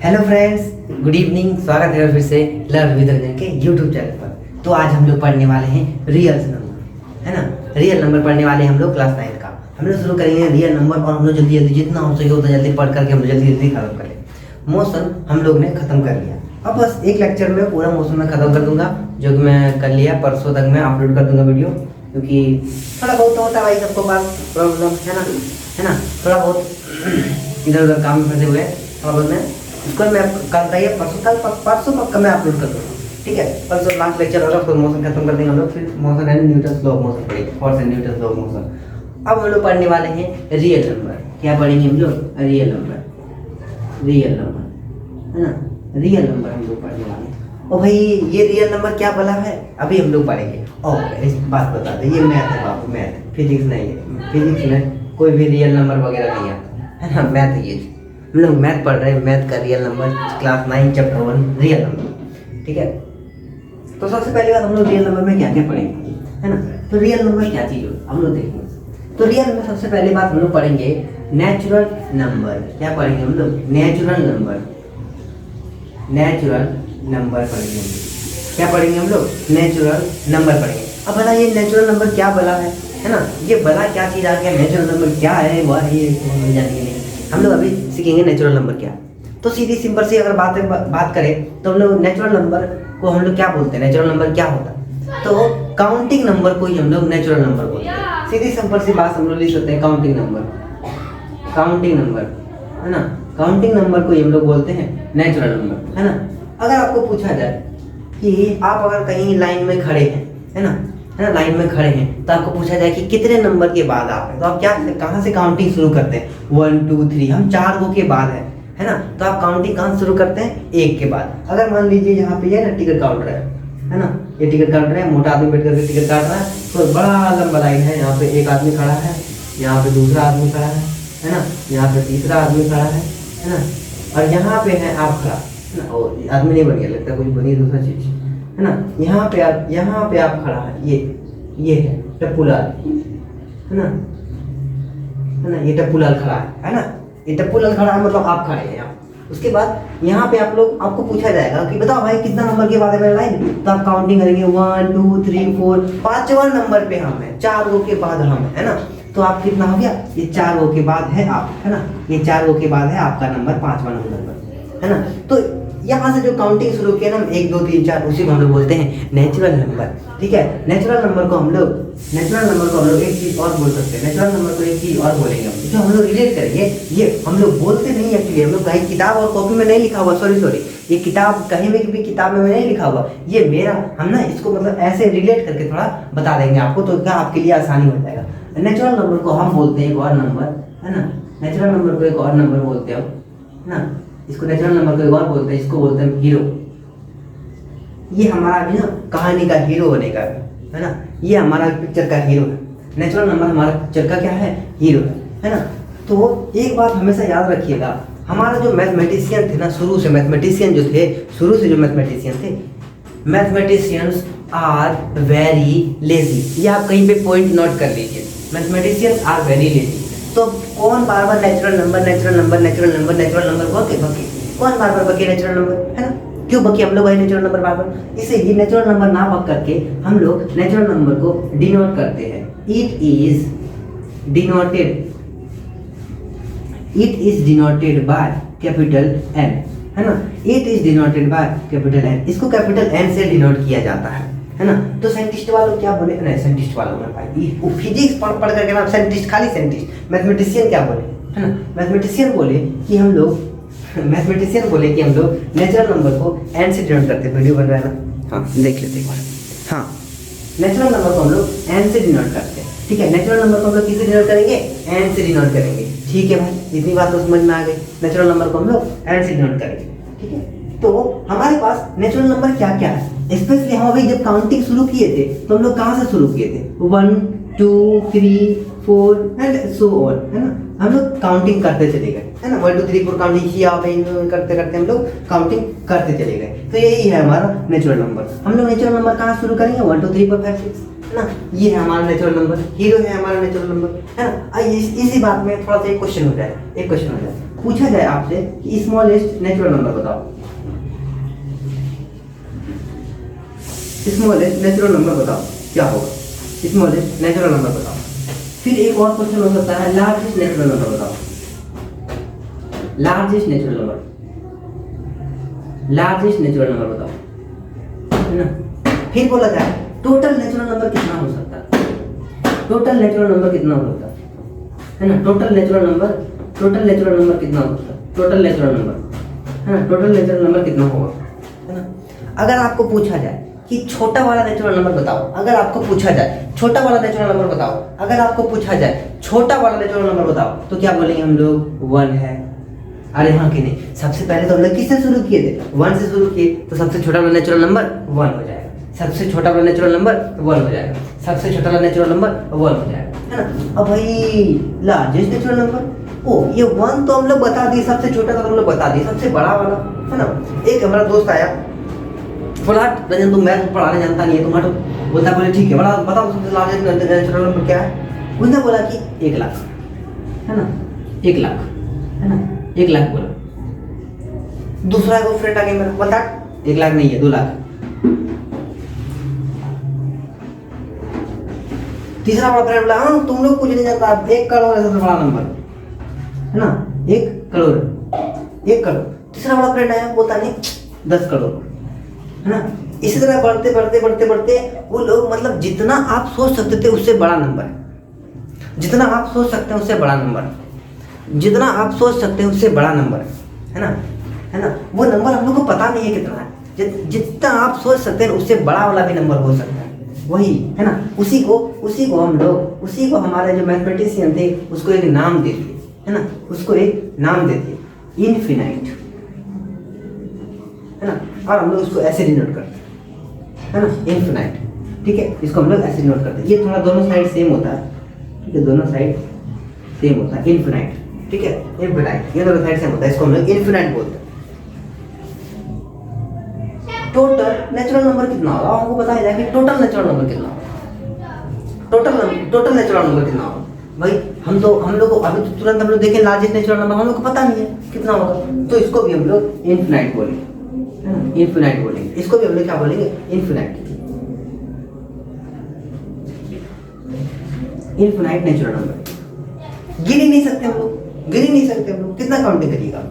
Hello friends, good evening. स्वागत है फिर से लर्न विद रंजन के यूट्यूब चैनल पर। तो आज हम लोग पढ़ने वाले हैं रियल नंबर, है ना। रियल नंबर पढ़ने वाले हैं हम लोग क्लास 9 का। हम लोग शुरू करेंगे रियल नंबर और हम लोग जल्दी जल्दी जितना हो सके उतना जल्दी पढ़ करके हम लोग जल्दी जल्दी खत्म करें। मोशन हम लोग ने खत्म कर लिया। अब बस एक लेक्चर में पूरा मोशन में खत्म कर दूंगा, जो कि मैं कर लिया। परसों तक मैं अपलोड कर दूंगा वीडियो, क्योंकि थोड़ा बहुत होता है भाई सबको पास प्रॉब्लम, है ना। थोड़ा बहुत इधर उधर काम में फंसे हुए हैं, थोड़ा बहुत में उसको मैं कल रही है परसों पक्का मैं अपलोड कर दूँगा, ठीक है। परसों लास्ट लेक्चर होगा, फिर मोशन खत्म कर देंगे हम लोग। फिर motion and Newton law of motion पढ़ेंगे, force and Newton law of motion. अब हम लोग पढ़ने वाले हैं रियल नंबर। क्या पढ़ेंगे हम लोग? रियल नंबर, है ना। रियल नंबर हम लोग पढ़ने वाले हैं। और भाई ये रियल नंबर क्या बोला है अभी हम लोग पढ़ेंगे। और इस बात बता दें, ये मैथ है बाबू, मैथ, फिजिक्स नहीं है। फिजिक्स में कोई भी रियल नंबर वगैरह नहीं आता, है ना। मैथ ये हम लोग मैथ पढ़ रहे हैं, मैथ का real number class 9 chapter 1 real number, ठीक है। तो सबसे पहली बात हम लोग रियल नंबर में क्या क्या पढ़ेंगे, है ना। तो रियल नंबर क्या चीज़ हो हम लोग देखेंगे। तो रियल नंबर सबसे पहली बात हम लोग पढ़ेंगे नेचुरल नंबर। क्या पढ़ेंगे हम लोग? नेचुरल नंबर पढ़ेंगे हम लोग। क्या पढ़ेंगे हम लोग? नेचुरल नंबर पढ़ेंगे। अब भला ये नेचुरल नंबर क्या बला है ना। ये बला क्या चीज़ आ गया, नेचुरल नंबर क्या है वह ये जानेंगे नहीं। हम लोग अभी सीखेंगे नेचुरल नंबर क्या। तो सीधी सिंपल सी अगर बात करें तो हम लोग नेचुरल नंबर को हम लोग क्या बोलते हैं? नेचुरल नंबर क्या होता है? तो काउंटिंग नंबर को ही हम लोग नेचुरल नंबर बोलते हैं। सीधी सिंपल सी बात हम लोग लिख सकते हैं, काउंटिंग नंबर, है ना। काउंटिंग नंबर को ही हम लोग बोलते हैं नेचुरल नंबर, है ना। अगर आपको पूछा जाए कि आप अगर कहीं लाइन में खड़े हैं, है ना, लाइन में खड़े हैं, तो आपको पूछा जाए कि कितने नंबर के बाद आप हैं, तो आप क्या कहाँ से काउंटिंग शुरू करते हैं? 1 2 3, हम 4 गो के बाद है ना। तो आप काउंटिंग कहाँ शुरू करते हैं? 1 के बाद। अगर मान लीजिए यहाँ पे ये ना टिकट काउंटर है ना, ये टिकट काउंटर है, मोटा आदमी बैठ करके टिकट काट रहा है। तो बड़ा लंबा लाइन है, यहाँ पे एक आदमी खड़ा है, यहाँ पे दूसरा आदमी खड़ा है ना, यहाँ पे तीसरा आदमी खड़ा है ना, और यहाँ पे है आप खड़ा, है ना। और आदमी नहीं बन गया, लगता है कुछ बनी दूसरा चीज, है ना। यहाँ पे आप खड़ा है, ये है टप्पूलाल, है ना, ये टप्पूलाल खड़ा है ना। ये टप्पूलाल खड़ा है मतलब आप खड़े हैं यहाँ। उसके बाद यहाँ पे आपको पूछा जाएगा कि बताओ भाई कितना नंबर के बाद है मेरा लाइन। तो आप काउंटिंग करेंगे 1 2 3 4, 5वां नंबर पे हम है, 4 गो के बाद हम है ना। तो आप कितना हो गया? ये 4 गो के बाद है आप, है ना। ये 4 गो के बाद है आपका नंबर, 5वां नंबर, है ना। तो यहाँ से जो काउंटिंग शुरू किया ना, 1 2 3 4, उसी को हम लोग बोलते हैं नेचुरल नंबर, ठीक है। नेचुरल नंबर को हम लोग एक चीज और बोल सकते हैं। नेचुरल नंबर को एक चीज और बोलेंगे हम, जो हम लोग रिलेट करेंगे। ये हम लोग बोलते नहीं है एक्चुअली, हम लोग कहीं किताब और कॉपी में नहीं लिखा हुआ, सॉरी, ये किताब कहीं में भी किताब में नहीं लिखा हुआ। ये मेरा, हम ना इसको मतलब ऐसे रिलेट करके थोड़ा बता देंगे आपको, तो क्या आपके लिए आसानी हो जाएगा। नेचुरल नंबर को हम बोलते हैं एक और नंबर, है ना। नेचुरल नंबर को एक और नंबर बोलते हैं, है ना। इसको नेचुरल नंबर को एक और बोलते हैं, इसको बोलते हैं हीरो। ये हमारा भी ना कहानी का हीरो होने का है ना। ये हमारा पिक्चर का हीरो है। नेचुरल नंबर हमारा पिक्चर का क्या है? हीरो है ना। तो एक बात हमेशा याद रखिएगा, हमारा जो मैथमेटिशियन थे ना, शुरू से जो मैथमेटिशियन थे, मैथमेटिशियंस आर वेरी लेजी। ये आप कहीं पे पॉइंट नोट कर लीजिए, मैथमेटिशियंस आर वेरी लेजी। तो कौन बार बार नेचुरल नंबर बके कौन बार बार बके नेचुरल नंबर, है ना। क्यों बके हम लोग नेचुरल नंबर बार बार? इसे ये नेचुरल नंबर ना बक करके हम लोग नेचुरल नंबर को डिनोट करते हैं। It is denoted by capital N, है ना। It is denoted by capital N. इसको कैपिटल एन से डिनोट किया जाता है ना। तो साइंटिस्ट वालों क्या बोले? नहीं, साइंटिस्ट वालों में भाई वो फिजिक्स पढ़ करके ना, साइंटिस्ट खाली साइंटिस्ट। मैथमेटिशियन क्या बोले, है ना। मैथमेटिशियन बोले कि हम लोग नेचुरल नंबर को एन से डिनोट करते हैं। वीडियो बन रहा है ना, हाँ देख लेते एक बार। हाँ, नेचुरल नंबर को हम लोग एन से डिनोट करते हैं, ठीक है। नेचुरल नंबर को हम लोग किससे डिनोट करेंगे? एन से डिनोट करेंगे, ठीक है भाई। इतनी बात तो समझ में आ गई। नेचुरल नंबर को हम लोग एन से डिनोट करेंगे, ठीक है। तो हमारे पास नेचुरल नंबर क्या क्या है? स्पेशली हम अभी जब काउंटिंग शुरू किए थे तो हम लोग कहाँ से शुरू किए थे? 1 2 3 4 एंड सो ऑन, है ना। हम लोग काउंटिंग करते चले गए, है ना। 1 2 3 4 काउंटिंग किया, करते करते हम लोग काउंटिंग करते चले गए। तो यही है हमारा नेचुरल नंबर। हम लोग नेचुरल नंबर कहाँ शुरू करेंगे? 1 2 3 4 5 6, है ना। ये है हमारा नेचुरल नंबर, हीरो है हमारा नेचुरल नंबर, है ना। इसी बात में थोड़ा सा एक क्वेश्चन हो जाए। पूछा जाए आपसे कि स्मॉलेस्ट नेचुरल नंबर बताओ, स्मॉलेस्ट नेचुरल नंबर बताओ, क्या होगा? स्मॉलेस्ट नेचुरल नंबर बताओ। फिर एक और क्वेश्चन हो सकता है लार्जेस्ट नेचुरल नंबर बताओ, largest natural number, largest natural number बताओ, है ना। फिर बोला जाए टोटल नेचुरल नंबर कितना हो सकता है, टोटल नेचुरल नंबर कितना हो सकता है ना, total natural number, total natural number कितना हो सकता है, टोटल नेचुरल नंबर, है ना, टोटल नेचुरल नंबर कितना होगा, है ना। अगर आपको पूछा जाए कि छोटा वाला नेचुरल नंबर बताओ, अगर आपको पूछा जाए छोटा वाला नेचुरल नंबर बताओ, अगर आपको पूछा जाए छोटा वाला नेचुरल नंबर बताओ, तो क्या बोलेंगे हम लोग? 1 है। अरे हाँ कि नहीं, सबसे पहले तो हम लोग किससे शुरू किए थे? 1 से शुरू किए, तो सबसे छोटा वाला नेचुरल नंबर 1 हो जाएगा, सबसे छोटा वाला नेचुरल नंबर 1 हो जाएगा, सबसे छोटा वाला नेचुरल नंबर 1 हो जाएगा, है ना। अब भाई लार्जेस्ट नेचुरल नंबर, ओ ये 1 तो हम लोग बता दिए, सबसे छोटा तो हम लोग बता दिए, सबसे बड़ा वाला, है ना। एक हमारा दोस्त आया, बोला रंजन तुम मैथ पढ़ाने जानता नहीं है, तुम हटो। बोलता बोले ठीक है, बड़ा बताओ सबसे लार्जेस्ट नेचुरल नंबर क्या है? उसने बोला कि 1 लाख, है ना, 1 लाख, है ना, 1 लाख बोला। दूसरा एक फ्रेंड आ गया मेरा, बोलता 1 लाख नहीं है, 2 लाख। तीसरा बड़ा फ्रेंड बोला हाँ तुम लोग कुछ नहीं जानता, 1 करोड़ है सबसे बड़ा नंबर, है ना, 1 करोड़, 1 करोड़। तीसरा बड़ा फ्रेंड आया, बोलता नहीं 10 करोड़, है ना। इसी तरह बढ़ते बढ़ते बढ़ते बढ़ते वो लोग, मतलब जितना आप सोच सकते थे उससे बड़ा नंबर है, जितना आप सोच सकते हैं उससे बड़ा नंबर, जितना आप सोच सकते हैं उससे बड़ा नंबर है ना, है ना। वो नंबर हम लोग को पता नहीं है कितना है, जितना आप सोच सकते हैं उससे बड़ा वाला भी नंबर हो सकता है, वही है ना। उसी को हम लोग, उसी को हमारे जो मैथमेटिशियन थे उसको एक नाम दे दिए, है ना, उसको एक नाम दे दिए, इनफिनाइट, है ना। और हम लोग उसको ऐसे डिनोट करते हैं, है ना, इनफिनाइट, ठीक है। इसको हम लोग ऐसे डिनोट करते हैं, ये थोड़ा दोनों साइड सेम होता है, ठीक है, दोनों साइड सेम होता है, इनफिनाइट, ठीक है, इनफिनाइट, ये दोनों साइड सेम होता है, इसको हम लोग इनफिनाइट बोलते हैं। टोटल नेचुरल नंबर कितना होगा आपको बताया जाए कि टोटल नेचुरल नंबर कितना होगा, टोटल नेचुरल नंबर कितना होगा भाई। हम लोग को अभी तो तुरंत हम लोग देखें लार्जेस्ट नेचुरल नंबर हम लोग को पता नहीं है कितना होगा, तो इसको भी हम लोग इनफिनाइट बोलेंगे, है ना, इनफिनाइट बोलेंगे, इसको भी हम लोग क्या बोलेंगे? Infinite, infinite natural number. गिन ही नहीं सकते हम लोग, गिन ही नहीं सकते हम लोग, कितना काउंटिंग करिएगा,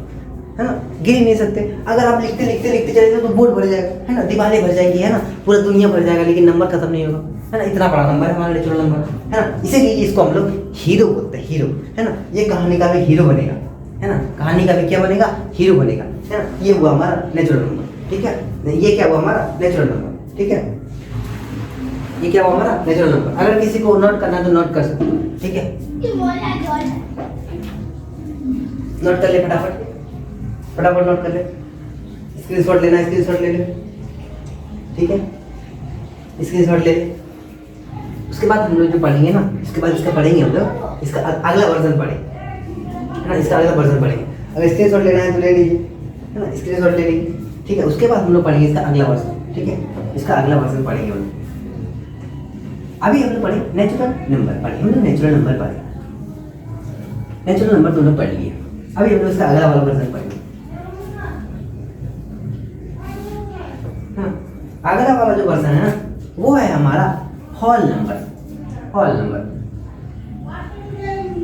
है ना, गिन ही नहीं सकते। अगर आप लिखते लिखते लिखते चलेंगे तो बोर्ड भर जाएगा, है ना, दीवारें भर जाएगी, है ना, पूरा दुनिया भर जाएगा, लेकिन नंबर खत्म नहीं होगा, है ना। इतना बड़ा नंबर है हमारा नेचुरल नंबर, है ना। इसीलिए इसको हम लोग हीरो बोलते हैं, हीरो, है ना। ये कहानी का भी हीरो बनेगा, है ना, कहानी का भी क्या बनेगा? हीरो बनेगा, है ना। ये हुआ हमारा नेचुरल नंबर, ठीक है। ये क्या हुआ हमारा? नेचुरल नंबर, ठीक है। ये क्या हुआ हमारा? Natural number. अगर किसी को नोट करना है तो नोट कर सकते हैं, ठीक है, नोट कर ले फटाफट, फटाफट नोट कर ले, स्क्रीनशॉट लेना, स्क्रीनशॉट ले ले, ठीक है, स्क्रीनशॉट ले ले। उसके बाद हम लोग जो पढ़ेंगे ना, इसके बाद इसका पढ़ेंगे हम लोग, इसका अगला वर्जन पढ़ेंगे, है ना, इसका अगला वर्जन पढ़ेंगे। अगर स्क्रीनशॉट लेना है तो ले लीजिए, है ना, स्क्रीनशॉट ले लीजिए, ठीक है। उसके बाद हम लोग पढ़ेंगे इसका अगला वर्जन, ठीक है, इसका अगला वर्जन पढ़ेंगे हम लोग। अभी हम लोग पढ़े नेचुरल नंबर, पढ़े हम लोग नेचुरल नंबर पढ़े, नेचुरल नंबर दोनों पढ़ लिए। अभी हम लोग इसका अगला वाला वर्जन पढ़ेंगे। हाँ, अगला वाला जो वर्जन है ना वो है हमारा whole number, whole number,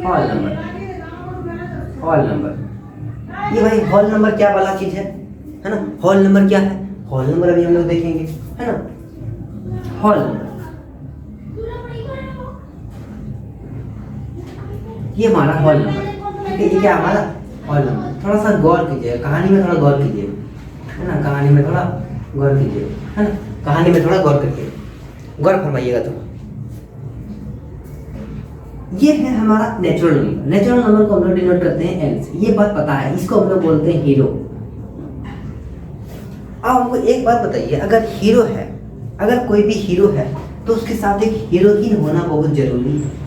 whole number, whole number. ये भाई होल नंबर क्या वाला चीज है ना, होल नंबर क्या है? होल नंबर अभी हम लोग देखेंगे, है ना। होल नंबर ये हमारा होल नंबर, ठीक है। ये क्या हमारा होल नंबर? थोड़ा सा गौर कीजिए, कहानी में थोड़ा गौर कीजिए, है ना, कहानी में थोड़ा गौर कीजिए, है ना, कहानी में थोड़ा गौर करके गौर फरमाइएगा। तो ये है हमारा नेचुरल नंबर। नेचुरल नंबर को हम लोग डिनोट करते हैं एन से, ये बात पता है, इसको हम लोग बोलते हैं हीरो। अब हमको एक बात बताइए, अगर हीरो है, अगर कोई भी हीरो है तो उसके साथ एक हीरोइन होना बहुत जरूरी है,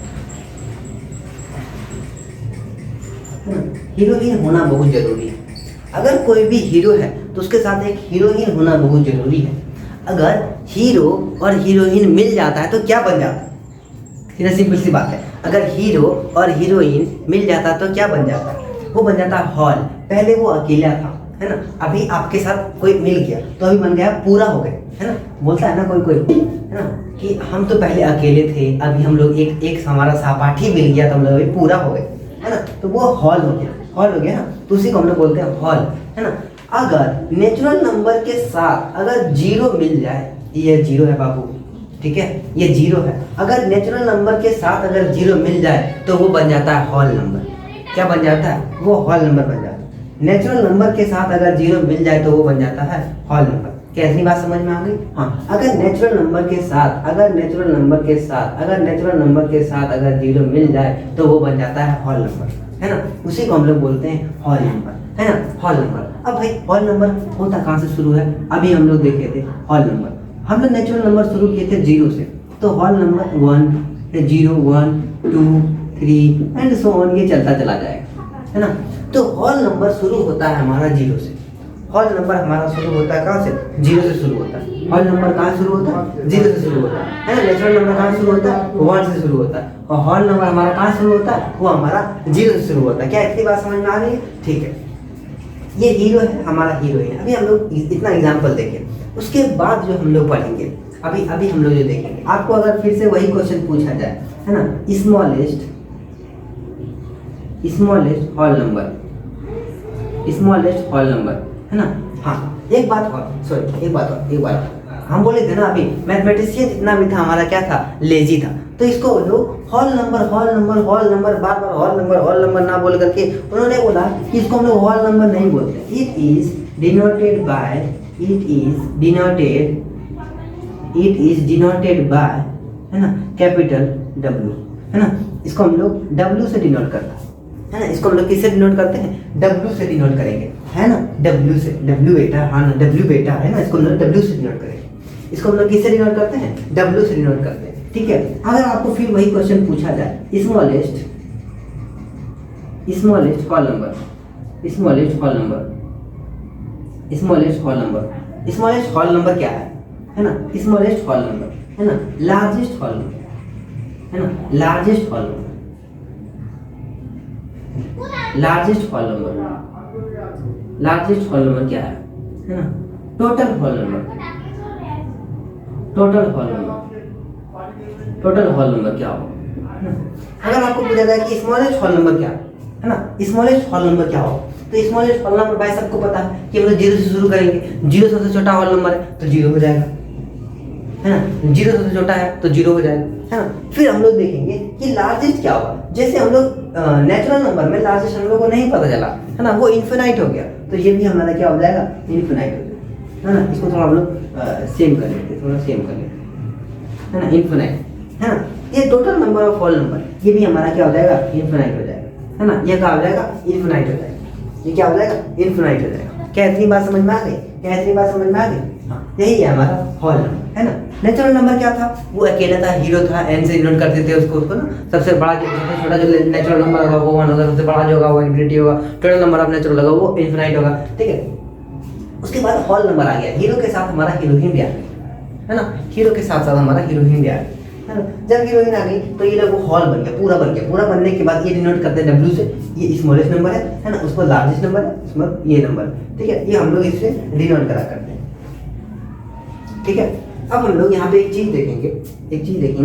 हीरोइन होना बहुत जरूरी है। अगर कोई भी हीरो है तो उसके साथ एक हीरोइन होना बहुत जरूरी है। अगर हीरो और हीरोइन मिल जाता है तो क्या बन जाता है? सीधा सिंपल सी बात है, अगर हीरो और हीरोइन मिल जाता है तो क्या बन जाता है? वो बन जाता है हॉल। पहले वो अकेला था, है ना, अभी आपके साथ कोई मिल गया तो अभी बन गया पूरा हो गया, है ना। बोलता है ना कोई कोई, है ना, कि हम तो पहले अकेले थे, अभी हम लोग एक हमारा सहपाठी मिल गया तो हम लोग अभी पूरा हो गए, है ना। तो वो हॉल हो गया, हॉल हो गया ना, तो उसी को हम लोग बोलते हैं हॉल, है ना। अगर नेचुरल नंबर के साथ अगर जीरो मिल जाए, ये जीरो है बाबू, ठीक है, ये जीरो है, अगर नेचुरल नंबर के साथ अगर जीरो मिल जाए तो वो बन जाता है हॉल नंबर। क्या बन जाता है? वो हॉल नंबर बन जाता है। नेचुरल नंबर के साथ अगर जीरो मिल जाए तो वो बन जाता है हॉल नंबर। क्या इतनी बात समझ में आ गई? हाँ, अगर नेचुरल नंबर के साथ अगर नेचुरल नंबर के साथ अगर नेचुरल नंबर के साथ अगर जीरो मिल जाए तो वो बन जाता है हॉल नंबर, है ना। उसी को हम लोग बोलते हैं हॉल नंबर, है ना, हॉल नंबर। अब भाई हॉल नंबर होता कहाँ से शुरू है? अभी हम लोग देखे थे हॉल नंबर, हम लोग नेचुरल नंबर शुरू किए थे जीरो से, तो hall number 1 0 1 2 3 and so on, ये चलता चला जाएगा, है ना। तो हॉल नंबर शुरू होता है हमारा जीरो से। हॉल नंबर हमारा शुरू होता है कहाँ से? जीरो से शुरू होता है। हॉल नंबर कहाँ शुरू होता है? जीरो से शुरू होता है ना। नेचुरल नंबर कहाँ शुरू होता है? 1 से शुरू होता है। और हॉल नंबर हमारा कहाँ शुरू होता है? वो हमारा जीरो से शुरू होता है। क्या इतनी बात समझ में आ रही है? ठीक है, ये हीरो है, हमारा हीरो है। अभी हम लोग इतना एग्जाम्पल देखें, उसके बाद जो हम लोग पढ़ेंगे, अभी हम लोग जो देखेंगे, आपको अगर फिर से वही क्वेश्चन पूछा जाए, है ना, smallest hall number, smallest hall number, है ना। हाँ, एक बात और हम बोले थे ना, अभी मैथमेटिशियन जितना भी था हमारा क्या था? लेजी था। तो इसको लोग हॉल नंबर बार बार हॉल नंबर ना बोल करके उन्होंने बोला कि इसको हम लोग हॉल नंबर नहीं बोलते। इट इज डिनोटेड बाय, है ना, कैपिटल W, है ना। इसको हम लोग W से डिनोट करता है ना। इसको हम लोग किससे डिनोट करते हैं? W से डिनोट करेंगे, है ना, W से। W बेटा, हाँ ना, W बेटा, है ना, इसको हम लोग W से डिनोट करेंगे। इसको हम लोग किससे डिनोट करते हैं? W से डिनोट करते हैं, ठीक है। अगर आपको फिर वही क्वेश्चन पूछा जाए, smallest hall number, smallest hall number क्या है ना, स्मॉलेस्ट हॉल नंबर, है ना, लार्जेस्ट हॉल नंबर, है ना, लार्जेस्ट हॉल नंबर क्या है ना, टोटल हॉल नंबर क्या होगा? अगर आपको पूछा जाए कि स्मॉलेस्ट हॉल नंबर क्या है ना, स्मॉलेस्ट हॉल नंबर क्या होगा, तो स्मॉलेस्ट हॉल नंबर भाई सबको पता है कि हम लोग जीरो से शुरू करेंगे। जीरो सबसे छोटा हॉल नंबर है तो जीरो हो जाएगा, है ना। जीरो सबसे छोटा है तो जीरो हो जाएगा, है ना। फिर हम लोग देखेंगे कि लार्जेस्ट क्या होगा। जैसे हम लोग नेचुरल नंबर में लार्जेस्ट हम लोग को नहीं पता चला, है ना, वो इन्फिनाइट हो गया, तो ये भी हमारा क्या हो जाएगा? इन्फिनाइट हो जाएगा, है ना। इसको थोड़ा हम लोग सेम कर लेते हैं, है ना, इन्फिनाइट, है ना। ये total number of whole number, ये भी हमारा क्या हो जाएगा? इन्फिनाइट हो जाएगा, है ना। ये क्या हो जाएगा? इन्फिनाइट हो जाएगा। ये क्या हो जाएगा? इन्फिनाइट हो जाएगा। क्या इतनी बात समझ में आ गई? हाँ, यही है हमारा हॉल नंबर, है ना। नेचुरल नंबर क्या था? वो अकेला था, हीरो था, एन से डिनोट करते थे उसको ना। सबसे बड़ा सबसे छोटा जो नेचुरल नंबर होगा वो 1 होगा, सबसे बड़ा जो होगा वो इन्फिनिटी होगा, टोटल नंबर ऑफ नेचुरल होगा वो इन्फिनाइट होगा, ठीक है। उसके बाद हॉल नंबर आ गया, हीरो के साथ हमारा हीरोइन भी आ गई, है ना। हीरो के साथ साथ हमारा हीरोइन भी आ गई, है ना। जब हीरोइन आ गई तो ये लोग हॉल बन गया, पूरा बन गया। पूरा बनने के बाद ये डिनोट करते हैं W से, ये स्मॉलेस्ट नंबर है ना, उसको लार्जेस्ट नंबर है, उसमें ये नंबर, ठीक है। ये हम लोग इससे डिनोट करा करते हैं, ठीक है। अब हम लोग यहाँ पे एक चीज देखेंगे,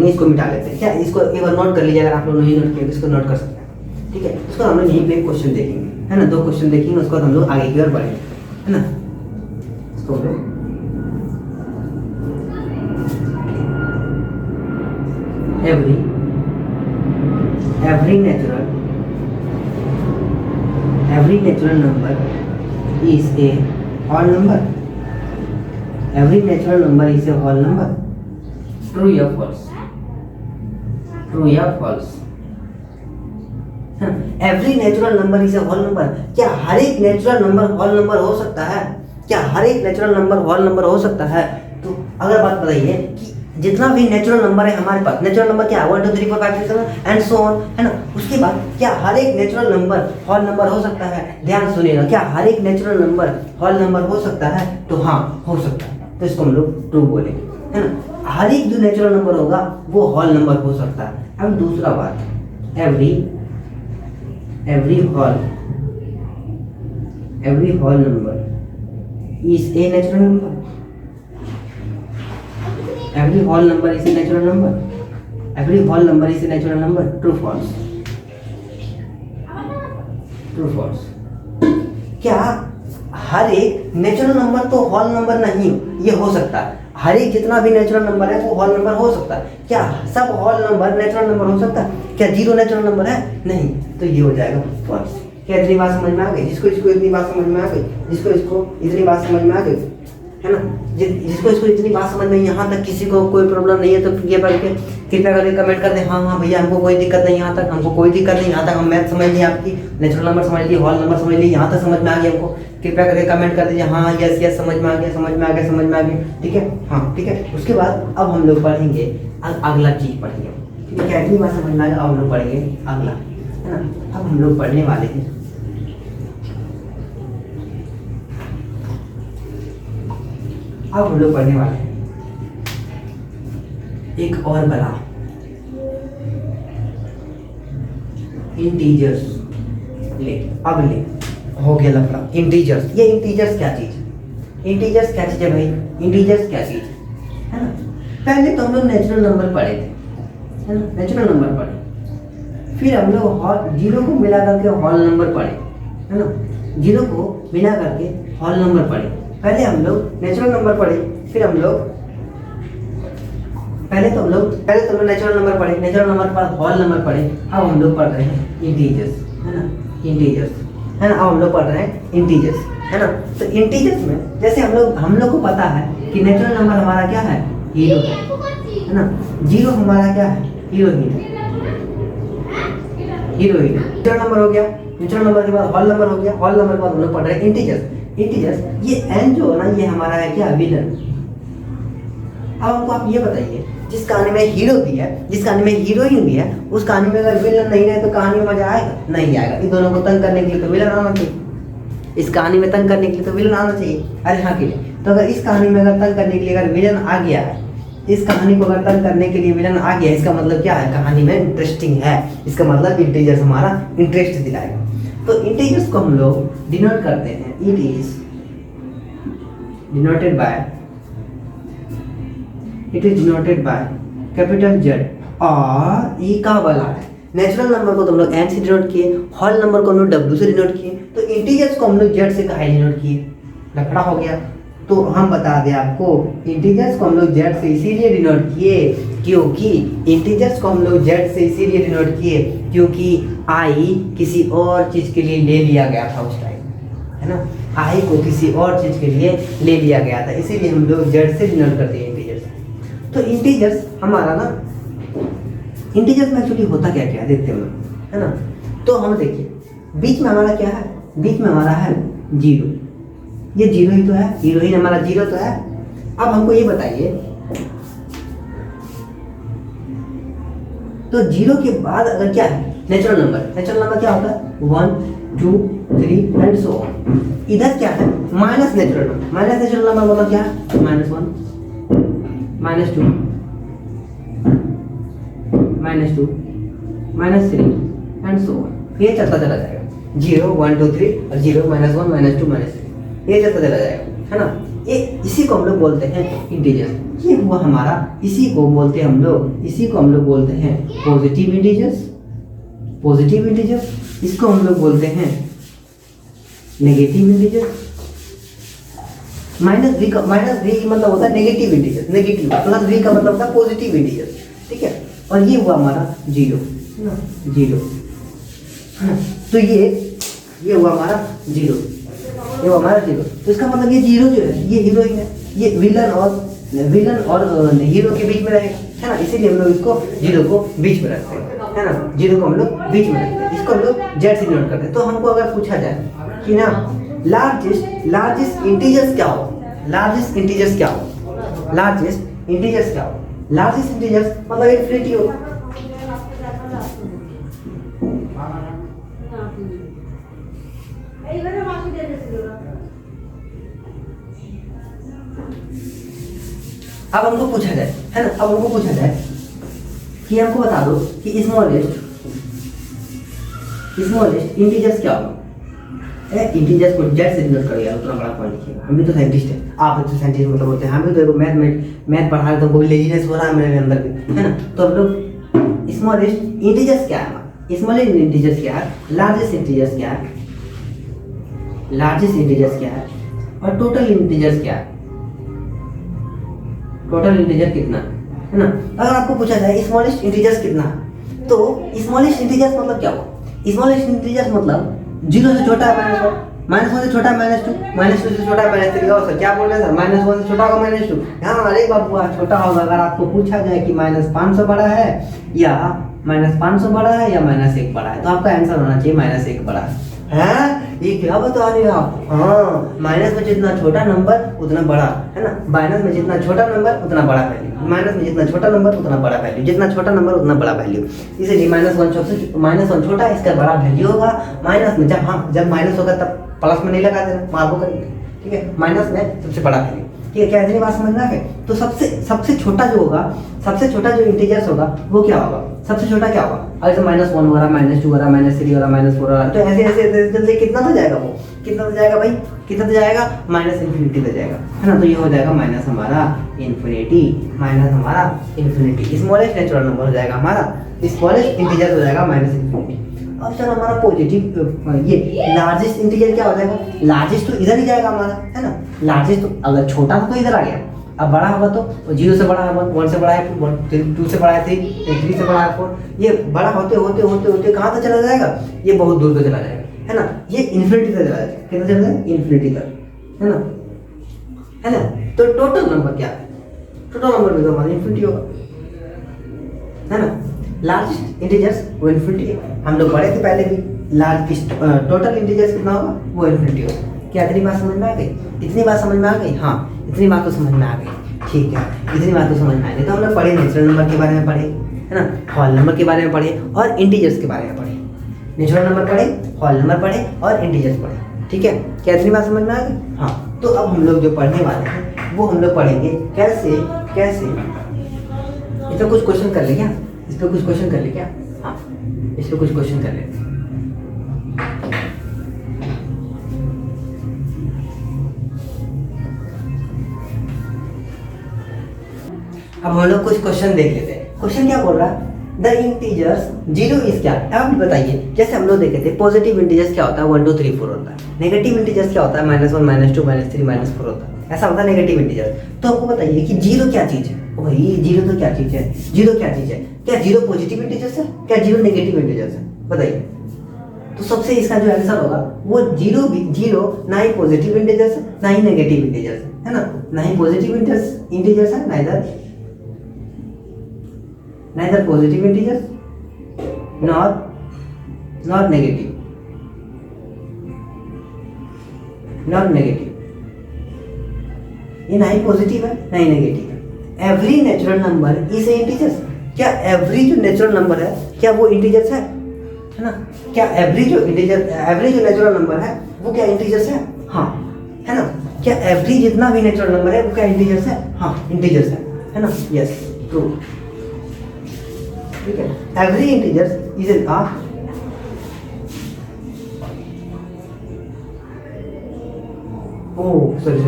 इसको मिटा लेते हैं। क्या इसको एक बार नोट कर लीजिए, अगर आप लोग नहीं नोट किए तो इसको नोट कर सकते हैं, ठीक है। उसको हम लोग यहीं पे एक क्वेश्चन देखेंगे, है ना, 2 क्वेश्चन देखेंगे, उसके बाद हम लोग आगे की ओर बढ़ेंगे, है ना। इसको हम लोग every natural number is a whole number. Every natural number is a whole number. True या false? Every natural number is a whole number. क्या हर एक नेचुरल नंबर होल नंबर हो सकता है? क्या हर एक नेचुरल नंबर होल नंबर हो सकता है? तो अगर बात बताइए कि जितना भी नेचुरल नंबर है हमारे पास, नेचुरल नंबर क्या है? 1 2 3 4 5 6 7 एंड सो ऑन, है ना। उसके बाद क्या हर एक नेचुरल नंबर होल नंबर हो सकता है? ध्यान सुनिएगा, क्या हर एक नेचुरल नंबर होल नंबर हो सकता है? तो हाँ, हो सकता है, तो इसको हम लोग ट्रू बोलेंगे, है ना। हर एक जो नेचुरल नंबर होगा वो होल नंबर हो सकता है। अब दूसरा बात, every every whole number is a natural number. Every whole number is a natural number. Every whole number is a natural number. True, false? True, false? क्या हर एक नेचुरल नंबर तो होल नंबर नहीं, ये हो सकता है हर एक जितना भी नेचुरल नंबर है वो होल नंबर हो सकता है। क्या सब होल नंबर नेचुरल नंबर हो सकता है? क्या जीरो नेचुरल नंबर है? नहीं, तो ये हो जाएगा फॉल्स। क्या इतनी बात समझ में आ गई? जिसको इसको इतनी बात समझ में आ गई, जिसको इसको इतनी बात समझ में आ गई, है ना? जिसको इसको इतनी बात समझ में, यहाँ तक किसी को कोई प्रॉब्लम नहीं है तो ये पढ़ के कृपया करके कमेंट कर दें, हाँ हाँ भैया हमको कोई दिक्कत नहीं, यहाँ तक हमको कोई दिक्कत नहीं, यहाँ तक हम मैथ समझ लिए, आपकी नेचुरल नंबर समझ लिए, होल नंबर समझ लिए, यहाँ तक समझ में आ गया हमको। कृपया करके कमेंट कर दीजिए हाँ यस यस समझ में आ गया, समझ में आ गया, समझ में आ गया। ठीक है, हाँ ठीक है। उसके बाद अब हम लोग पढ़ेंगे अगला चीज पढ़ेंगे। ठीक है, क्या इतनी बात समझ में आ गया? अब हम लोग पढ़ेंगे अगला, है ना? अब हम लोग पढ़ने वाले हैं एक और बड़ा इंटीजर्स। ले हो गया लफड़ा। इंटीजर्स, ये इंटीजर्स क्या चीज? इंटीजर्स क्या चीज है भाई? इंटीजर्स क्या चीज है ना? पहले तो हम लोग नेचुरल नंबर पढ़े थे, है ना? नेचुरल नंबर पढ़े, फिर हम लोग जीरो को मिला करके होल नंबर पढ़े, है ना? जीरो को मिला करके होल नंबर पढ़े। पहले हम लोग नेचुरल नंबर पढ़े, फिर हम लोग पहले तो हम लोग नेचुरल नंबर पढ़े, नेचुरल नंबर पर होल नंबर पढ़े। अब हम लोग पढ़ रहे हैं इंटीजर्स, है ना? इंटीजर्स, है ना? अब हम लोग पढ़ रहे हैं इंटीजर्स, है ना? तो इंटीजर्स में जैसे हम लोग को पता है कि नेचुरल नंबर हमारा क्या है? हीरो है ना? जीरो हमारा क्या है? हीरोइन। नेचुरल नंबर हो गया, नेचुरल नंबर के बाद होल नंबर हो गया, होल नंबर के बाद हम लोग पढ़ रहे हैं इंटीजर्स। इंटीजर्स ये एन जो है ना, ये हमारा है क्या? विलन। अब हमको आप ये बताइए, जिस कहानी में हीरो भी है, जिस कहानी में हीरोइन भी है, उस कहानी में अगर विलन नहीं रहे तो कहानी में मजा आएगा? नहीं आएगा। इन दोनों को तंग करने के लिए तो विलन आना चाहिए, इस कहानी में तंग करने के लिए तो विलन आना चाहिए। अरे हाँ के लिए तो अगर इस कहानी में अगर तंग करने के लिए अगर विलन आ गया है, इस कहानी को अगर तंग करने के लिए विलन आ गया, इसका मतलब क्या है? कहानी में इंटरेस्टिंग है, इसका मतलब इंटीजर्स हमारा इंटरेस्ट दिलाएगा। तो इंटीजर्स को हम लोग डिनोट करते हैं, it is denoted by capital Z और ई का वाला है। नेचुरल नंबर को तो हम लोग एन से डिनोट किए, होल नंबर को हम लोग डब्ल्यू से डिनोट किए, तो इंटीजर्स को हम लोग जेड से काहे डिनोट किए? लफड़ा हो गया। तो हम बता दें आपको, इंटीजर्स को हम लोग जेड से इसीलिए डिनोट किए क्योंकि इंटीजर्स को हम लोग जेड से इसीलिए डिनोट किए क्योंकि आई किसी और चीज के लिए ले लिया गया था उस टाइम, है ना? आई को किसी और चीज के लिए ले लिया गया था, इसीलिए हम लोग जेड से डिनोट करते हैं इंटीजर्स। तो इंटीजर्स हमारा ना, इंटीजर्स में एक्चुअली होता क्या क्या देखते हैं, है ना? तो हम देखिए बीच में हमारा क्या है? बीच में हमारा है जीरो, ये जीरो ही तो है, हीरोइन हमारा जीरो तो है। अब हमको ये बताइए, तो जीरो के बाद अगर क्या है? Natural number. नेचुरल नंबर क्या होता है? 1 2 3 एंड सो ऑन। इधर क्या है? Minus natural number. Minus natural number मतलब क्या है? -1 -2 -2 -3 एंड सो ऑन। ये चलता चला जाएगा, 0 1 2 3 और 0 -1 -2 -3, ये चलता चला जाएगा, है ना? ये इसी को हम लोग बोलते हैं इंटीजर्स। ये हुआ हमारा, इसी को बोलते हैं हम लोग बोलते हैं पॉजिटिव इंटीजर्स। पॉजिटिव इंटीजर्स इसको हम लोग बोलते हैं नेगेटिव इंटीजर्स। माइनस v का मतलब होता है negative integers, negative plus v का मतलब होता है पॉजिटिव इंटीजर्स, ठीक है? और ये हुआ हमारा जीरो, है ना? जीरो, तो ये हुआ हमारा जीरो, ये हुआ हमारा जीरो। तो इसका मतलब ये जीरो जो है ये हीरोइन है, ये विलन और हीरो के बीच में रहेगा, है ना? इसीलिए हम लोग इसको जीरो को बीच में रखते हैं, है ना? जीरो को हम लोग बीच में रखते हैं, इसको हम लोग जेड से डिनोट करते हैं। तो हमको अगर पूछा जाए कि ना लार्जेस्ट इंटीजर्स क्या हो? लार्जेस्ट इंटीजर्स क्या हो? लार्जेस्ट इंटीजर्स क्या हो? लार्जेस्ट इंटीजर्स मतलब इनफिनिटी हो। अब हमको पूछा जाए, है ना? अब हमको पूछा जाए कि हमको बता दो कि स्मॉलेस्ट इंटीजर्स क्या होगा? इंटीजर्स को जेड से डिनोट करेगा उतना बड़ा पॉइंट लिखिएगा। हम भी तो साइंटिस्ट हैं, आप तो साइंटिस्ट मतलब होते हैं, हम भी तो मैथ पढ़ा रहे तो वो भी लेजीनेस हो रहा है मेरे अंदर भी, है ना। तो हम लोग स्मॉलेस्ट इंटीजर्स क्या है, स्मॉलेस्ट इंटीजर्स क्या है, लार्जेस्ट इंटीजर्स क्या है, लार्जेस्ट इंटीजर्स क्या है, और टोटल इंटीजर्स क्या है, टोटल इंटीजर कितना है ना। अगर आपको पूछा जाए स्मॉलेस्ट इंटीजर्स कितना, तो स्मॉलेस्ट इंटीजर्स मतलब क्या हुआ, स्मॉलेस्ट इंटीजर्स मतलब 0 से छोटा है -1 से छोटा है -2 से छोटा है -3। और सर क्या बोल रहे हैं सर, -1 से छोटा होगा -2। हाँ अरे बाबू छोटा होगा। अगर आपको पूछा जाए कि -500 बड़ा है या -500 बड़ा है या -1 बड़ा है, तो आपका आंसर होना चाहिए -1 बड़ा है। ये क्या बता रहे हैं आप। हाँ, माइनस में जितना छोटा नंबर उतना बड़ा, है ना। माइनस में जितना छोटा नंबर उतना बड़ा वैल्यू, माइनस में जितना छोटा नंबर उतना बड़ा वैल्यू, जितना छोटा नंबर उतना बड़ा वैल्यू। इसीलिए -1 छोटा है, इसका बड़ा वैल्यू होगा। माइनस में जब माइनस होगा तब प्लस में नहीं लगा देना, मार्को करेंगे, ठीक है। माइनस में सबसे बड़ा वैल्यू, ठीक है। क्या इतनी बात समझ में आ गई। तो सबसे छोटा जो होगा, सबसे छोटा जो इंटीजर्स होगा वो क्या होगा, सबसे छोटा क्या होगा। अगर -1 हो रहा, -2 हो रहा, -3 हो रहा, -4 हो रहा, तो ऐसे जल्दी कितना तो जाएगा, वो कितना तो जाएगा भाई, कितना तो जाएगा, -∞ तो जाएगा, है ना। तो ये हो जाएगा माइनस हमारा इन्फिनिटी। स्मॉलेस्ट नेचुरल नंबर हो जाएगा हमारा, स्मॉलेस्ट इंटीजर हो जाएगा -∞। अब सर हमारा पॉजिटिव ये लार्जेस्ट इंटीजर क्या हो जाएगा, लार्जेस्ट तो इधर ही जाएगा हमारा, है ना। लार्जेस्ट तो अगर छोटा था तो इधर आ गया, अब बड़ा होगा तो 0 से बड़ा है 1 से बड़ा है 2 से बड़ा है 3 से बड़ा है 4। ये बड़ा होते होते होते होते कहाँ तक चला जाएगा, ये बहुत दूर तक चला जाएगा, है ना। ये इन्फिनिटी तक चला जाएगा, कितना चला जाएगा, इन्फिनिटी तक, है ना। तो टोटल नंबर क्या है, टोटल नंबर भी तो हमारा इन्फिनिटी होगा, है ना। लार्जेस्ट इंटीजर्स वो इन्फिनिटी है। हम लोग पढ़े थे पहले भी, लार्जेस्ट टोटल इंटीजर्स कितना होगा, वो इन्फिनिटी होगा। क्या इतनी बात समझ में आ गई, इतनी बात समझ में आ गई। हाँ इतनी बात तो समझ में आ गई, ठीक है, इतनी बात तो समझ में आ गई। तो हम लोग पढ़े नेचुरल नंबर के बारे में पढ़े, है ना, होल नंबर के बारे में पढ़े और इंटीजर्स के बारे में पढ़े। नेचुरल नंबर पढ़े, होल नंबर पढ़े और इंटीजर्स पढ़े, ठीक है। क्या इतनी बात समझ में आ गई। हाँ तो अब हम लोग जो पढ़ने वाले हैं वो हम लोग पढ़ेंगे कैसे इस पर कुछ क्वेश्चन कर ले क्या, इस पर कुछ क्वेश्चन कर ले क्या। हाँ इस पर कुछ क्वेश्चन कर ले। अब हम लोग कुछ क्वेश्चन देख लेते हैं। क्वेश्चन क्या बोल रहा है, द इंटीजर्स 0 इज क्या। अब बताइए, जैसे हम लोग देखे थे पॉजिटिव इंटीजर्स क्या होता है 1 2 3 4 होता है, नेगेटिव इंटीजर्स क्या होता है -1 -2 -3 -4 होता है, ऐसा होता है नेगेटिव इंटीजर्स। तो आपको बताइए कि 0 क्या चीज़ है। भाई 0 तो क्या चीज़ है, 0 क्या चीज़ है, क्या 0 पॉजिटिव इंटीजर्स है, क्या 0 नेगेटिव इंटीजर्स है, बताइए। तो सबसे इसका जो आंसर होगा वो 0 ना ही पॉजिटिव इंटीजर्स है ना ही नेगेटिव इंटीजर्स है ना, ना ही पॉजिटिव इंटीजर्स है neither positive integers nor negative, ये ना ही पॉजिटिव है ना ही नेगेटिव है। Every natural number is A integers. क्या एवरी जो नेचुरल नंबर है क्या वो इंटीजर्स है ना। क्या एवरी जो नेचुरल नंबर है वो क्या इंटीजर्स है, हाँ, है ना। क्या एवरी जितना भी नेचुरल नंबर है वो क्या इंटीजर्स है, हाँ इंटीजर्स है ना। यस ट्रू, ठीक है। Every integers is an sorry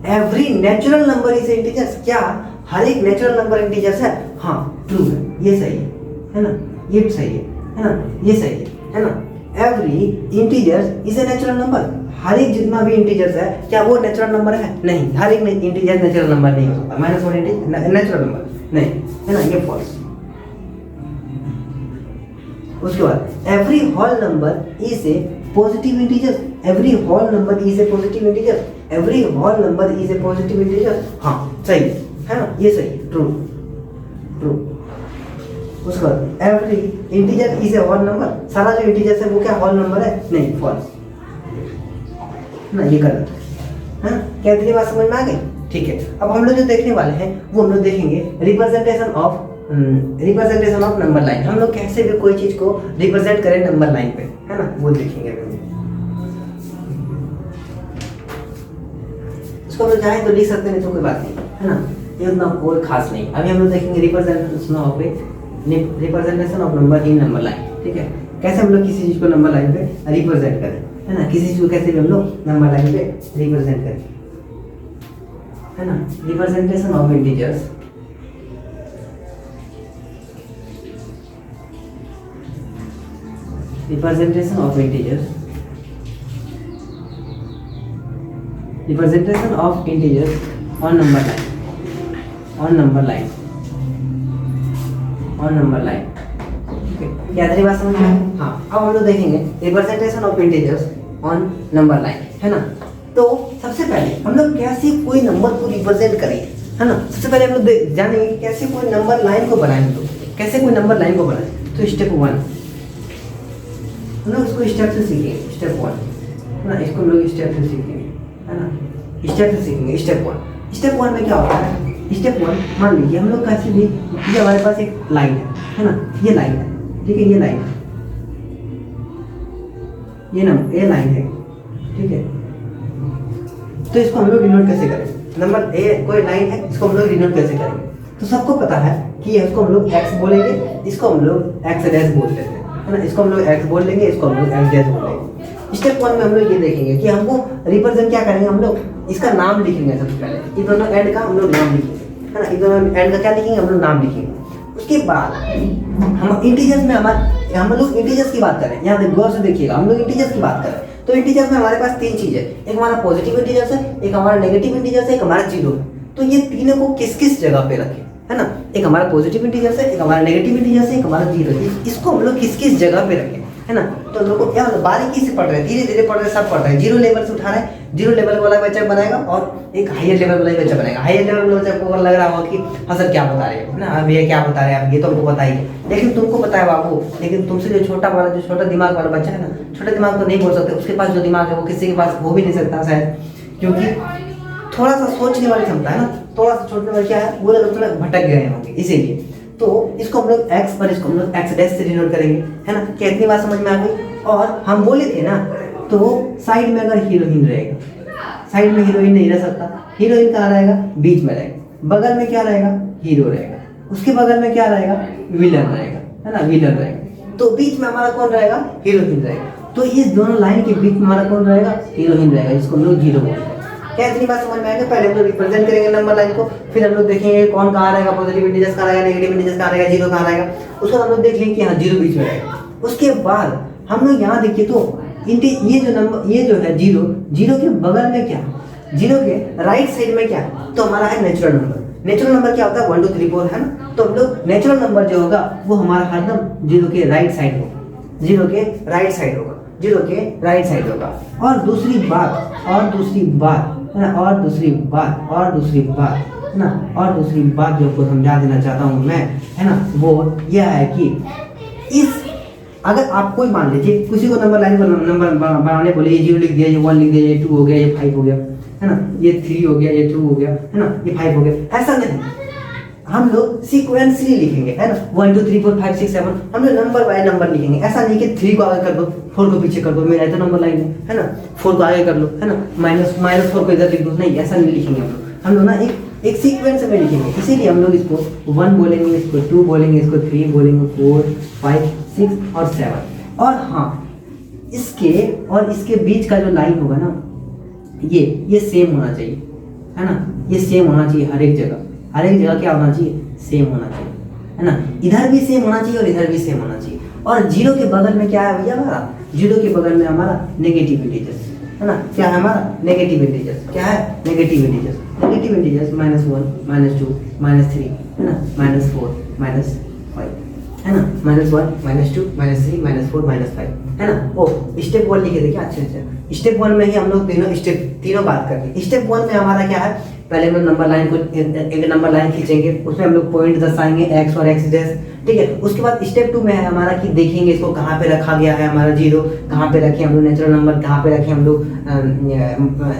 every natural number is integers. क्या हर एक नेचुरल नंबर इंटीजर्स है, हाँ ट्रू है, ये सही है ना, ये सही है ना, ये सही है ना। Every integers is a natural number. हर एक जितना भी इंटीजर्स है क्या वो नेचुरल नंबर है, नहीं, हर एक इंटीजर नेचुरल नंबर नहीं हो सकता। -1 नेचुरल नंबर नहीं है ना, ये फॉल्स। उसके बाद every whole number is a positive integer. Every whole number is a positive integer. Every whole number is a positive integer, हाँ सही है ना, ये सही, ट्रू। उसके बाद every integer is a whole number. सारा जो इंटीजर है वो क्या होल नंबर है, नहीं, फॉल्स ना, ये गलत है ना। क्या इतनी बात समझ में आ गई, ठीक है। अब हम लोग जो देखने वाले हैं वो हम लोग देखेंगे रिप्रेजेंटेशन ऑफ नंबर लाइन। हम लोग कैसे भी कोई चीज को रिप्रेजेंट करें नंबर लाइन पे, है ना, वो देखेंगे। इसको हम लोग चाहे तो लिख सकते हैं, तो कोई बात नहीं, है ना, ये उतना कोई खास नहीं। अभी हम लोग देखेंगे representation of number in number line, ठीक है। कैसे हम लोग किसी चीज़ को नंबर लाइन पे रिप्रेजेंट करें, है ना, किसी चीज़ को कैसे भी हम लोग नंबर लाइन पे रिप्रेजेंट करें, है ना, representation of integers, representation of integers, representation of integers on number line, on number line, on number line. क्या तरी बात समझ में आई? हाँ, अब हम लोग देखेंगे representation of integers on number line, है ना। तो सबसे पहले हम लोग कैसे कोई नंबर को रिप्रेजेंट करें, है ना। सबसे पहले हम लोग जानेंगे कि कैसे कोई नंबर लाइन को बनाएं, हम लोग कैसे कोई नंबर लाइन को बनाएं। तो स्टेप 1 हम लोग इसको स्टेप से सीखेंगे, स्टेप 1, है ना, इसको हम लोग स्टेप से सीखेंगे, है ना, स्टेप से सीखेंगे। स्टेप 1, स्टेप 1 में क्या होता है? स्टेप 1 मान लीजिए हम लोग कैसे भी, ये हमारे पास एक लाइन है ना, ये लाइन है, ठीक है, ये लाइन है, ये लाइन है, ठीक है। तो इसको हम लोग डिनोट कैसे करें? नंबर ए कोई लाइन है, इसको हम लोग डिनोट कैसे करेंगे? तो सबको पता है कि इसको हम लोग एक्स बोलेंगे, इसको हम लोग एक्स डैश बोल लेते हैं, है ना, इसको हम लोग एक्स बोल लेंगे, इसको हम लोग एक्स डैश बोल लेंगे। स्टेप 1 में हम लोग ये देखेंगे कि हमको रिप्रेजेंट क्या करेंगे, हम लोग इसका नाम लिखेंगे। सबसे पहले ये दोनों एंड का हम लोग नाम लिखेंगे, है ना, ये दोनों एंड का क्या लिखेंगे, हम लोग नाम लिखेंगे। उसके बाद हम इंटीजर्स में हम लोग इंटीजर्स की बात करें, यहाँ गौर से देखिएगा, हम लोग इंटीजर्स की बात करें तो इंटीजर्स में हमारे पास 3 चीज़ है, एक हमारा पॉजिटिव इंटीजर्स है, एक हमारा नेगेटिव इंटीजर्स है, एक हमारा जीरो है। तो ये तीनों को किस किस जगह पे रखें, है ना, एक हमारा पॉजिटिव इंटीजर्स है, एक हमारा नेगेटिव इंटीजर्स है, एक हमारा जीरो है, इसको हम लोग किस किस जगह पे रखें, है ना। तो लोगों को क्या बारीकी से पढ़ रहे हैं, धीरे धीरे पढ़ रहे हैं, सब पढ़ रहे हैं, जीरो लेवल से उठा रहे हैं, जीरो लेवल वाला बच्चा बनाएगा और एक हायर लेवल वाला बच्चा बनाएगा। हायर लेवल वाला बच्चा को अगर लग रहा होगा कि हाँ सर क्या बता रहे हैं, ना अब ये क्या बता रहे हैं, अब ये तो हमको पता ही है, लेकिन तुमको पता है बाबू, लेकिन तुमसे जो छोटा दिमाग वाला बच्चा है ना, छोटा दिमाग तो नहीं बोल सकते, उसके पास जो दिमाग है वो किसी के पास हो भी नहीं सकता शायद, क्योंकि थोड़ा सा सोचने वाली क्षमता है ना, थोड़ा सा सोचने वाली क्या है, वो लोग थोड़ा भटक गए होंगे, इसीलिए। तो इसको हम लोग एक्स पर, इसको हम लोग एक्स डैश से डिनोट करेंगे, है ना। क्या इतनी बात समझ में आ गई? और हम बोले थे ना, तो साइड में अगर हीरोइन रहेगा, साइड में हीरोइन नहीं रह सकता, हीरोइन कहाँ रहेगा, बीच में रहेगा, बगल में क्या रहेगा, हीरो रहेगा, उसके बगल में क्या रहेगा, विलन रहेगा, है ना, विलन रहेगा। तो बीच में हमारा कौन रहेगा, हीरोइन रहेगा। तो इस दोनों लाइन के बीच में हमारा कौन रहेगा, हीरोइन रहेगा, जिसको हम लोग जीरो बोलते हैं। क्या इतनी बात समझ में आएगा? पहले हम लोग रिप्रेजेंट करेंगे नंबर लाइन को, फिर हम लोग देखेंगे कौन कहाँ रहेगा, पॉजिटिव इंटीजर्स कहाँ रहेगा, नेगेटिव इंटीजर्स कहाँ रहेगा, जीरो कहाँ रहेगा, उसको हम लोग देख लेंगे कि हाँ जीरो बीच में रहेगा। उसके बाद हम लोग यहाँ देखिए तो ये जो नंबर, ये जो है जीरो, जीरो के बगल में क्या, जीरो के राइट साइड में क्या, तो हमारा है नेचुरल नंबर। नेचुरल नंबर क्या होता है, 1 2 3 4, है ना। तो हम लोग नेचुरल नंबर जो होगा वो हमारा हरदम जीरो के राइट साइड होगा, जीरो के राइट साइड होगा, जीरो के राइट साइड होगा। और दूसरी बात है ना, और दूसरी बात जो आपको समझा देना चाहता हूँ मैं, है ना, वो यह है कि इस अगर आप कोई मान लीजिए किसी को नंबर लाइन पर नंबर बनाने बोले, ये 0 लिख दिया, ये 1 लिख दिया, ये 2 हो गया, ये 5 हो गया, है ना, ये 3 हो गया, ये 2 हो गया, है ना, ये 5 हो गया, ऐसा नहीं, हम लोग सीक्वेंसली लिखेंगे, है ना, 1 2 3 4 5 6 7, हम लोग नंबर बाय नंबर लिखेंगे। ऐसा नहीं कि 3 को आगे कर दो, 4 को पीछे कर दो, मेरा तो नंबर लाइन है ना, 4 को आगे कर लो, है ना, -4 को इधर लिख दो, नहीं, ऐसा नहीं लिखेंगे हम लोग ना एक सीक्वेंस में लिखेंगे। इसीलिए हम लोग इसको 1 बोलेंगे, इसको 2 बोलेंगे, इसको 3 बोलेंगे, 4 5 6 और 7। और हाँ, इसके बीच का जो लाइन होगा ना, ये सेम होना चाहिए, है ना, ये सेम होना चाहिए हर एक जगह क्या होना चाहिए, सेम होना चाहिए, है ना, इधर भी सेम होना चाहिए और इधर भी सेम होना चाहिए। और जीरो के बगल में क्या है भैया हमारा, जीरो के बगल में हमारा नेगेटिव इंटीजर्स, है ना, क्या है हमारा नेगेटिव इंटीजर्स, क्या है नेगेटिव इंटीजर्स, -1 -2 -3, है ना, -4 -5, है ना, -1 -2 -3 -4 -5, है ना। ओ स्टेप 1 लिखे थे क्या? अच्छा, स्टेप 1 में ही हम लोग तीनों बात करते हैं। स्टेप 1 में हमारा क्या है, पहले हम लोग नंबर लाइन को एक नंबर लाइन खींचेंगे, उसमें हम लोग पॉइंट दर्शाएंगे एक्स और एक्स डैश, ठीक है। उसके बाद स्टेप 2 में है हमारा कि देखेंगे इसको कहाँ पे रखा गया है, हमारा जीरो कहाँ पे रखे हम लोग, नेचुरल नंबर कहाँ पे रखे हम लोग,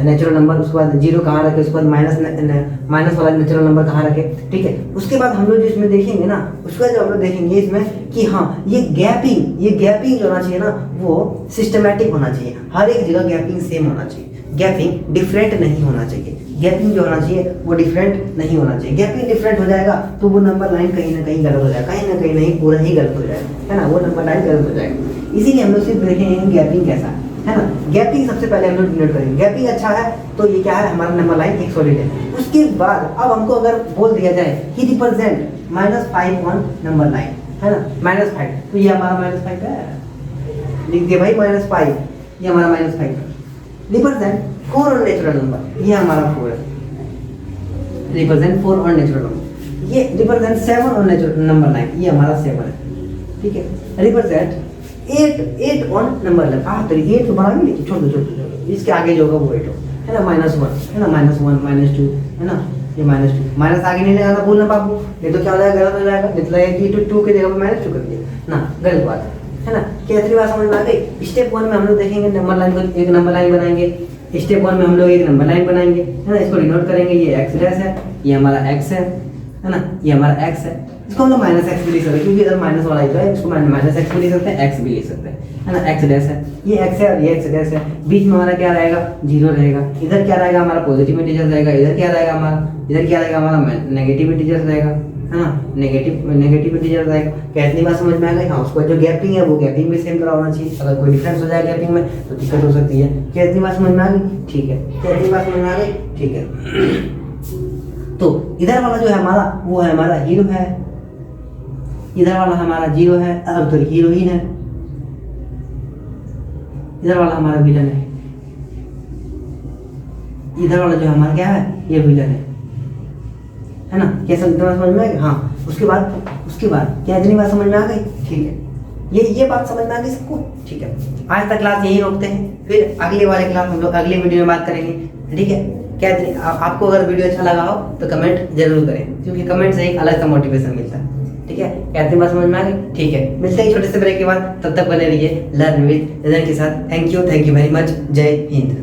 नेचुरल नंबर, उसके बाद जीरो कहाँ रखे, उसके बाद माइनस वाला नेचुरल नंबर कहाँ रखे, ठीक है। उसके बाद हम लोग जो इसमें देखेंगे ना, उसके बाद जो हम लोग देखेंगे इसमें कि हाँ ये गैपिंग जो होना चाहिए ना, वो सिस्टमैटिक होना चाहिए, हर एक जगह गैपिंग सेम होना चाहिए, गैपिंग डिफरेंट नहीं होना चाहिए, गैपिंग जो होना चाहिए वो डिफरेंट नहीं होना चाहिए। गैपिंग डिफरेंट हो जाएगा तो वो नंबर लाइन कहीं ना कहीं गलत हो जाएगा, कहीं ना कहीं नहीं, पूरा ही गलत हो जाएगा, है ना, वो नंबर लाइन गलत हो जाएगा। इसीलिए हम लोग सिर्फ देखेंगे गैपिंग कैसा है ना। गैपिंग सबसे पहले हम लोग डिनोट करेंगे। गैपिंग अच्छा है तो ये क्या है, हमारा नंबर लाइन एक सॉलिड है। उसके बाद अब हमको अगर बोल दिया जाए कि रिप्रेजेंट -5 ऑन नंबर लाइन, है ना, -5, तो ये हमारा -5 है, लिख दिया भाई -5, ये हमारा -5 है। रिप्रेजेंट 4 ऑन नेचुरल नंबर, ये हमारा 4 है। रिप्रेजेंट 4 ऑन नेचुरल नंबर, ये represent 7 on natural number line, ये हमारा 7 है, ठीक है। रिप्रेजेंट 8 ऑन नंबर लाइन, तो 8 तो बना भी नहीं, छोड़ दो, इसके आगे जो होगा वो 8 हो, है ना, -1 है ना, -1 -2 है ना, ये -2 माइनस आगे नहीं लगाना भूलना बाबू, नहीं तो क्या हो जाएगा, गलत हो जाएगा। मतलब कि 2 के जगह पे -2 कर दिया ना, गलत बात है ना। कैसी बात समझ में आ गई। स्टेप 1 में हम लोग देखेंगे नंबर लाइन को, एक नंबर लाइन बनाएंगे। स्टेप 1 में हम लोग एक नंबर लाइन बनाएंगे, है ना, इसको डिनोट करेंगे, ये एक्स डैश है, ये हमारा एक्स है ना, ये हमारा एक्स है। इसको हम लोग -x भी लिख सकते हैं क्योंकि इधर माइनस वाला ही तो है, इसको -x भी लिख सकते हैं, x भी लिख सकते हैं, है ना। एक्स डैश है, ये x है और ये एक्स डैश है। बीच में हमारा क्या रहेगा, 0 रहेगा। इधर क्या रहेगा, हमारा पॉजिटिव इंटीजर रहेगा। इधर क्या रहेगा हमारा नेगेटिव इंटीजर रहेगा, है ना, नेगेटिव इंटीजर रहेगा। कैसी बात समझ में आ गई। हाँ, उसको जो गैपिंग है वो गैपिंग भी सेम करा होना चाहिए। अगर कोई डिफरेंस हो जाए गैपिंग में तो दिक्कत हो सकती है। कैसी बात समझ में आ गई, ठीक है। कैसी बात समझ में आ गई, ठीक है। तो इधर वाला जो है हमारा, वो है हमारा हीरो है, इधर वाला हमारा 0 है, अब तो हीरोइन है, इधर वाला हमारा विलन है, इधर वाला जो हमारा क्या है, ये विलन है ना। क्या समझ में आ गई। हाँ, उसके बाद क्या इतनी बात समझ में आ गई, ठीक है। ये बात समझ में आ गई सबको, ठीक है। आज तक क्लास यही रोकते हैं, फिर अगले वाले क्लास हम लोग अगले वीडियो में बात करेंगे, ठीक है। क्या आपको अगर वीडियो अच्छा लगा हो तो कमेंट जरूर करें, क्योंकि कमेंट से एक अलग सा मोटिवेशन मिलता है, ठीक है। क्या इतनी बात समझ में आ गई, ठीक है। मिलते हैं छोटे से ब्रेक के बाद, तब तक बने रहिए लर्न विद रीजन के साथ। Thank you very much. जय हिंद।